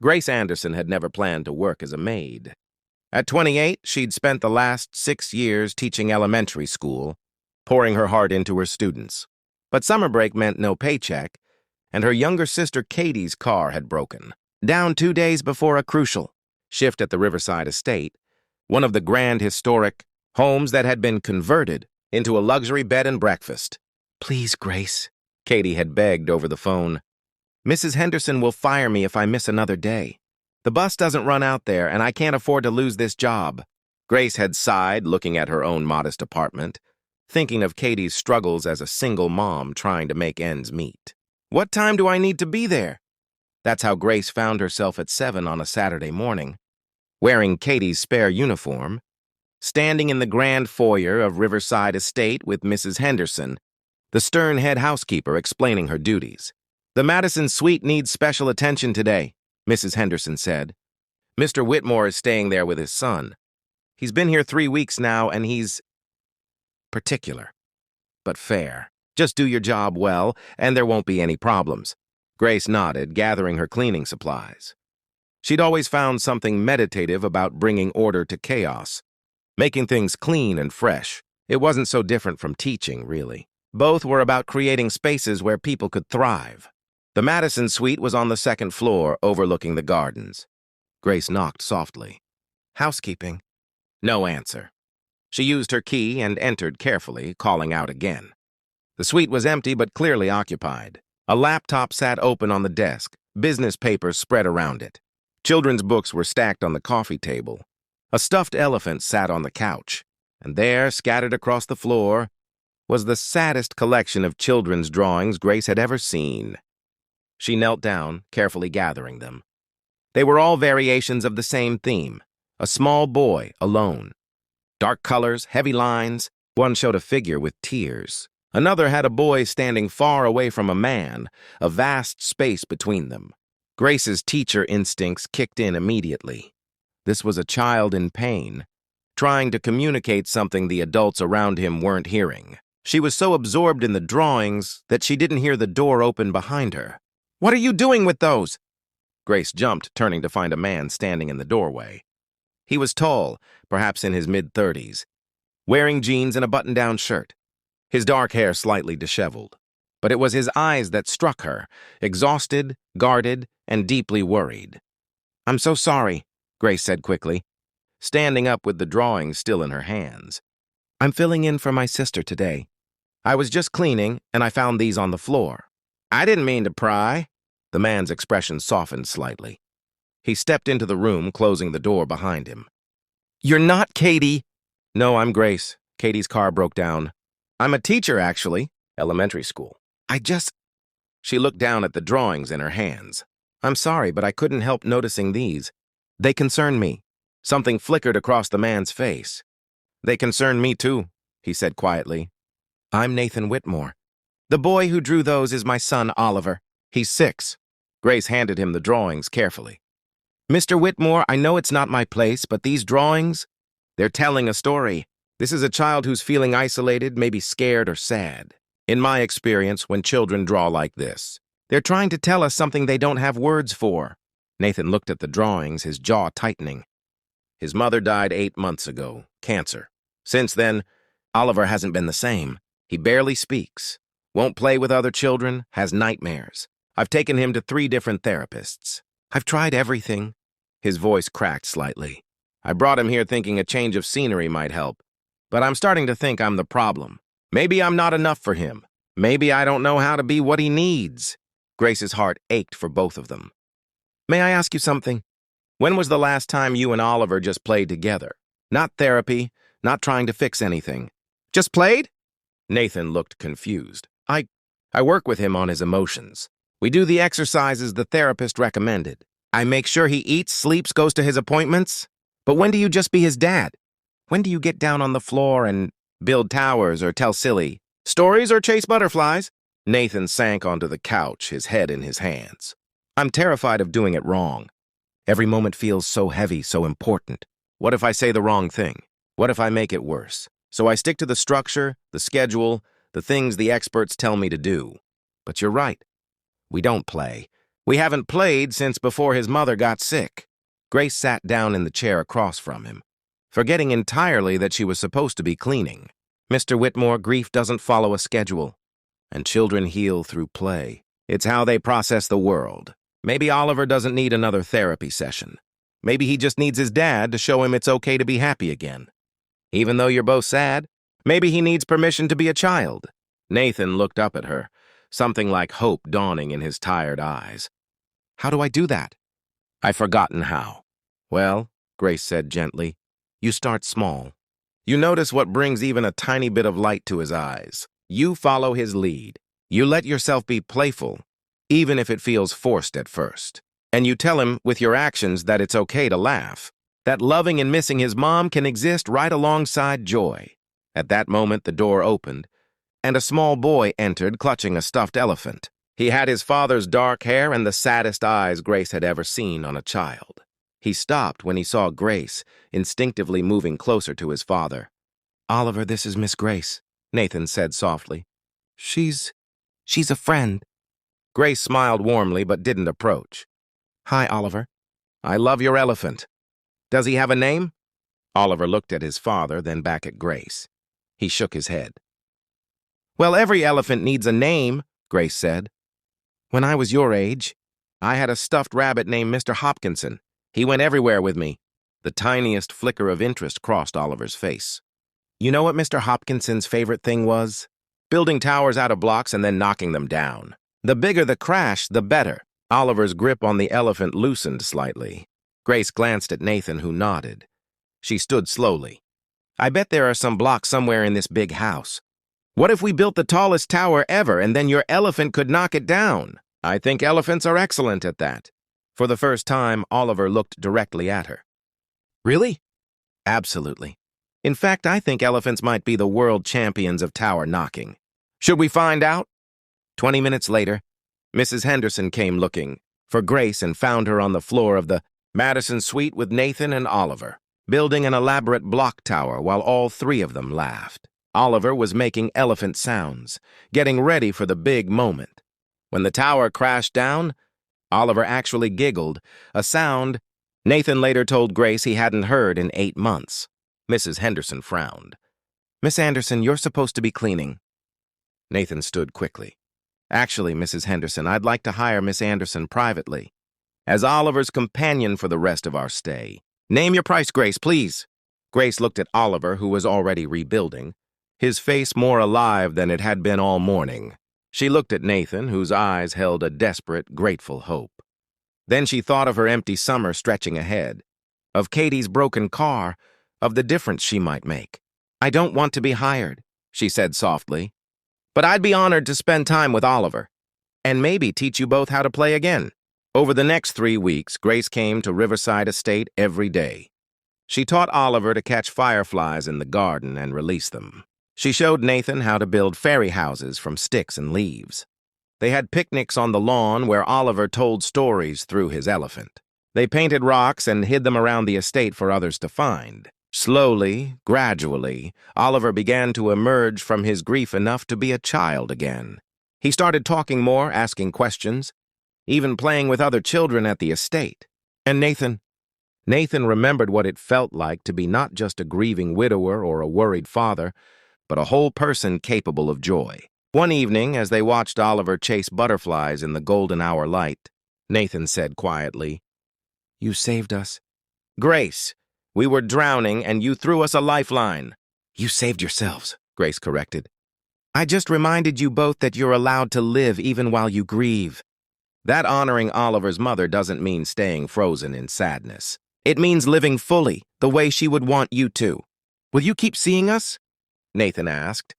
Grace Anderson had never planned to work as a maid. At 28, she'd spent the last 6 years teaching elementary school, pouring her heart into her students. But summer break meant no paycheck, and her younger sister Katie's car had broken down 2 days before a crucial shift at the Riverside estate, one of the grand historic homes that had been converted into a luxury bed and breakfast. "Please, Grace," Katie had begged over the phone. "Mrs. Henderson will fire me if I miss another day. The bus doesn't run out there, and I can't afford to lose this job." Grace had sighed, looking at her own modest apartment, thinking of Katie's struggles as a single mom trying to make ends meet. "What time do I need to be there?" That's how Grace found herself at 7 on a Saturday morning, wearing Katie's spare uniform, standing in the grand foyer of Riverside Estate with Mrs. Henderson, the stern head housekeeper, explaining her duties. "The Madison suite needs special attention today," Mrs. Henderson said. "Mr. Whitmore is staying there with his son. He's been here 3 weeks now, and he's particular, but fair. Just do your job well, and there won't be any problems." Grace nodded, gathering her cleaning supplies. She'd always found something meditative about bringing order to chaos, making things clean and fresh. It wasn't so different from teaching, really. Both were about creating spaces where people could thrive. The Madison suite was on the 2nd floor, overlooking the gardens. Grace knocked softly. "Housekeeping." No answer. She used her key and entered carefully, calling out again. The suite was empty but clearly occupied. A laptop sat open on the desk, business papers spread around it. Children's books were stacked on the coffee table. A stuffed elephant sat on the couch, and there, scattered across the floor, was the saddest collection of children's drawings Grace had ever seen. She knelt down, carefully gathering them. They were all variations of the same theme: a small boy alone. Dark colors, heavy lines. One showed a figure with tears. Another had a boy standing far away from a man, a vast space between them. Grace's teacher instincts kicked in immediately. This was a child in pain, trying to communicate something the adults around him weren't hearing. She was so absorbed in the drawings that she didn't hear the door open behind her. "What are you doing with those?" Grace jumped, turning to find a man standing in the doorway. He was tall, perhaps in his mid-30s, wearing jeans and a button-down shirt, his dark hair slightly disheveled. But it was his eyes that struck her, exhausted, guarded, and deeply worried. "I'm so sorry," Grace said quickly, standing up with the drawings still in her hands. "I'm filling in for my sister today. I was just cleaning, and I found these on the floor." "I didn't mean to pry." The man's expression softened slightly. He stepped into the room, closing the door behind him. "You're not Katie." "No, I'm Grace. Katie's car broke down. I'm a teacher, actually. Elementary school. She looked down at the drawings in her hands. "I'm sorry, but I couldn't help noticing these. They concern me." Something flickered across the man's face. "They concern me, too," he said quietly. "I'm Nathan Whitmore. The boy who drew those is my son, Oliver. He's 6. Grace handed him the drawings carefully. "Mr. Whitmore, I know it's not my place, but these drawings, they're telling a story. This is a child who's feeling isolated, maybe scared or sad. In my experience, when children draw like this, they're trying to tell us something they don't have words for." Nathan looked at the drawings, his jaw tightening. His mother died 8 months ago, cancer. Since then, Oliver hasn't been the same. He barely speaks, won't play with other children, has nightmares. I've taken him to 3 different therapists. I've tried everything. His voice cracked slightly. I brought him here thinking a change of scenery might help, but I'm starting to think I'm the problem. Maybe I'm not enough for him. Maybe I don't know how to be what he needs. Grace's heart ached for both of them. "May I ask you something? When was the last time you and Oliver just played together? Not therapy, not trying to fix anything. Just played?" Nathan looked confused. I work with him on his emotions. We do the exercises the therapist recommended. I make sure he eats, sleeps, goes to his appointments. But when do you just be his dad? When do you get down on the floor and build towers or tell silly stories or chase butterflies?" Nathan sank onto the couch, his head in his hands. "I'm terrified of doing it wrong. Every moment feels so heavy, so important. What if I say the wrong thing? What if I make it worse? So I stick to the structure, the schedule, the things the experts tell me to do. But you're right. We don't play. We haven't played since before his mother got sick. Grace sat down in the chair across from him, forgetting entirely that she was supposed to be cleaning. Mr. Whitmore, grief doesn't follow a schedule, and children heal through play. It's how they process the world. Maybe Oliver doesn't need another therapy session. Maybe he just needs his dad to show him it's okay to be happy again. Even though you're both sad, maybe he needs permission to be a child. Nathan looked up at her, something like hope dawning in his tired eyes. How do I do that? I've forgotten how. Well, Grace said gently, you start small. You notice what brings even a tiny bit of light to his eyes. You follow his lead. You let yourself be playful, even if it feels forced at first. And you tell him with your actions that it's okay to laugh, that loving and missing his mom can exist right alongside joy. At that moment, the door opened, and a small boy entered clutching a stuffed elephant. He had his father's dark hair and the saddest eyes Grace had ever seen on a child. He stopped when he saw Grace, instinctively moving closer to his father. Oliver, this is Miss Grace, Nathan said softly. She's a friend. Grace smiled warmly but didn't approach. Hi, Oliver. I love your elephant. Does he have a name? Oliver looked at his father, then back at Grace. He shook his head. Well, every elephant needs a name, Grace said. When I was your age, I had a stuffed rabbit named Mr. Hopkinson. He went everywhere with me. The tiniest flicker of interest crossed Oliver's face. You know what Mr. Hopkinson's favorite thing was? Building towers out of blocks and then knocking them down. The bigger the crash, the better. Oliver's grip on the elephant loosened slightly. Grace glanced at Nathan, who nodded. She stood slowly. I bet there are some blocks somewhere in this big house. What if we built the tallest tower ever and then your elephant could knock it down? I think elephants are excellent at that. For the first time, Oliver looked directly at her. Really? Absolutely. In fact, I think elephants might be the world champions of tower knocking. Should we find out? 20 minutes later, Mrs. Henderson came looking for Grace and found her on the floor of the Madison suite with Nathan and Oliver, building an elaborate block tower while all three of them laughed. Oliver was making elephant sounds, getting ready for the big moment. When the tower crashed down, Oliver actually giggled, a sound Nathan later told Grace he hadn't heard in 8 months. Mrs. Henderson frowned. Miss Anderson, you're supposed to be cleaning. Nathan stood quickly. Actually, Mrs. Henderson, I'd like to hire Miss Anderson privately, as Oliver's companion for the rest of our stay. Name your price, Grace, please. Grace looked at Oliver, who was already rebuilding, his face more alive than it had been all morning. She looked at Nathan, whose eyes held a desperate, grateful hope. Then she thought of her empty summer stretching ahead, of Katie's broken car, of the difference she might make. I don't want to be hired, she said softly, but I'd be honored to spend time with Oliver, and maybe teach you both how to play again. Over the next 3 weeks, Grace came to Riverside Estate every day. She taught Oliver to catch fireflies in the garden and release them. She showed Nathan how to build fairy houses from sticks and leaves. They had picnics on the lawn where Oliver told stories through his elephant. They painted rocks and hid them around the estate for others to find. Slowly, gradually, Oliver began to emerge from his grief enough to be a child again. He started talking more, asking questions, even playing with other children at the estate. And Nathan remembered what it felt like to be not just a grieving widower or a worried father, but a whole person capable of joy. One evening, as they watched Oliver chase butterflies in the golden hour light, Nathan said quietly, You saved us. Grace, we were drowning and you threw us a lifeline. You saved yourselves, Grace corrected. I just reminded you both that you're allowed to live even while you grieve. That honoring Oliver's mother doesn't mean staying frozen in sadness. It means living fully, the way she would want you to. Will you keep seeing us? Nathan asked.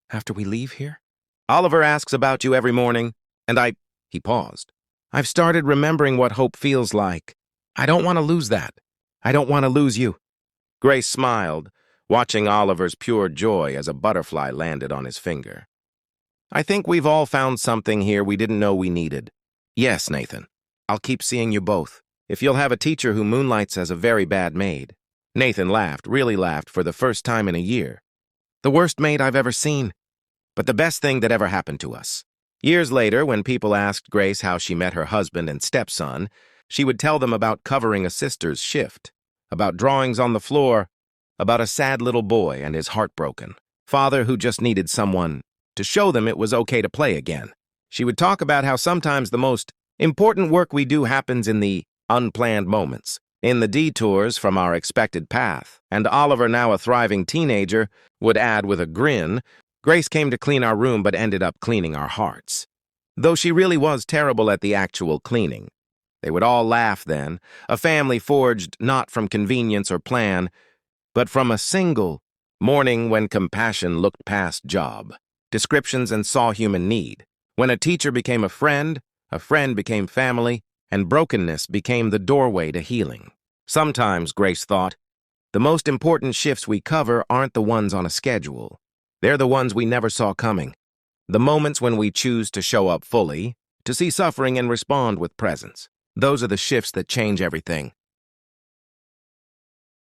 After we leave here? Oliver asks about you every morning, and he paused. I've started remembering what hope feels like. I don't want to lose that. I don't want to lose you. Grace smiled, watching Oliver's pure joy as a butterfly landed on his finger. I think we've all found something here we didn't know we needed. Yes, Nathan. I'll keep seeing you both, if you'll have a teacher who moonlights as a very bad maid. Nathan laughed, really laughed, for the first time in a year. The worst maid I've ever seen, but the best thing that ever happened to us. Years later, when people asked Grace how she met her husband and stepson, she would tell them about covering a sister's shift, about drawings on the floor, about a sad little boy and his heartbroken father who just needed someone to show them it was okay to play again. She would talk about how sometimes the most important work we do happens in the unplanned moments, in the detours from our expected path. And Oliver, now a thriving teenager, would add with a grin, Grace came to clean our room but ended up cleaning our hearts. Though she really was terrible at the actual cleaning. They would all laugh then, a family forged not from convenience or plan, but from a single morning when compassion looked past job descriptions and saw human need. When a teacher became a friend became family, and brokenness became the doorway to healing. Sometimes, Grace thought, the most important shifts we cover aren't the ones on a schedule. They're the ones we never saw coming. The moments when we choose to show up fully, to see suffering and respond with presence. Those are the shifts that change everything.